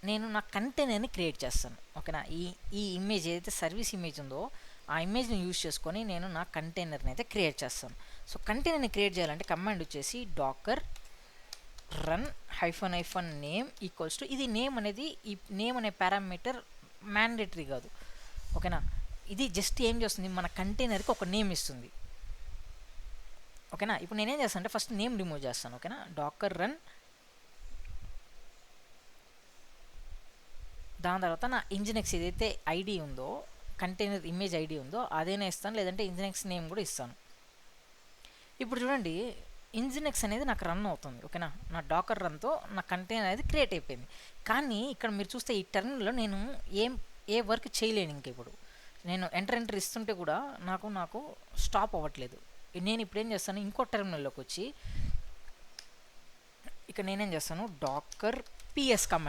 నేను నా కంటైనర్ని క్రియేట్ చేస్తాను. ఓకేనా, ఈ ఇమేజ్ ఏదైతే సర్వీస్ ఇమేజ్ ఉందో ఆ ఇమేజ్ని యూజ్ చేసుకొని నేను నా కంటైనర్ని అయితే క్రియేట్ చేస్తాను. సో కంటైనర్ని క్రియేట్ చేయాలంటే కమాండ్ వచ్చేసి docker run hyphen name equals to, ఇది నేమ్ అనేది, ఈ నేమ్ అనే పారామీటర్ మ్యాండేటరీ కాదు. ఓకేనా, ఇది జస్ట్ ఏం చేస్తుంది, మన కంటైనర్కి ఒక నేమ్ ఇస్తుంది. ఓకేనా, ఇప్పుడు నేనేం చేస్తాను అంటే ఫస్ట్ నేమ్ రిమూవ్ చేస్తాను. ఓకేనా, డాకర్ రన్, దాని తర్వాత నా ఇంజినెక్స్ ఏదైతే ఐడి ఉందో, కంటైనర్ ఇమేజ్ ఐడి ఉందో అదేనే ఇస్తాను, లేదంటే ఇంజినెక్స్ నేమ్ కూడా ఇస్తాను. ఇప్పుడు చూడండి, ఇంజినెక్స్ అనేది నాకు రన్ అవుతుంది. ఓకేనా, నా డాకర్ రన్తో నా కంటైనర్ అనేది క్రియేట్ అయిపోయింది. కానీ ఇక్కడ మీరు చూస్తే ఈ టర్మినల్లో నేను ఏ వర్క్ చేయలేను. ఇంక ఇప్పుడు నేను ఎంటర్ ఇస్తుంటే కూడా నాకు స్టాప్ అవ్వట్లేదు. నేను ఇప్పుడు ఏం చేస్తాను, ఇంకో టెర్మినల్లోకి వచ్చి ఇక్కడ నేనేం చేస్తాను, డాకర్ పిఎస్ కమాండ్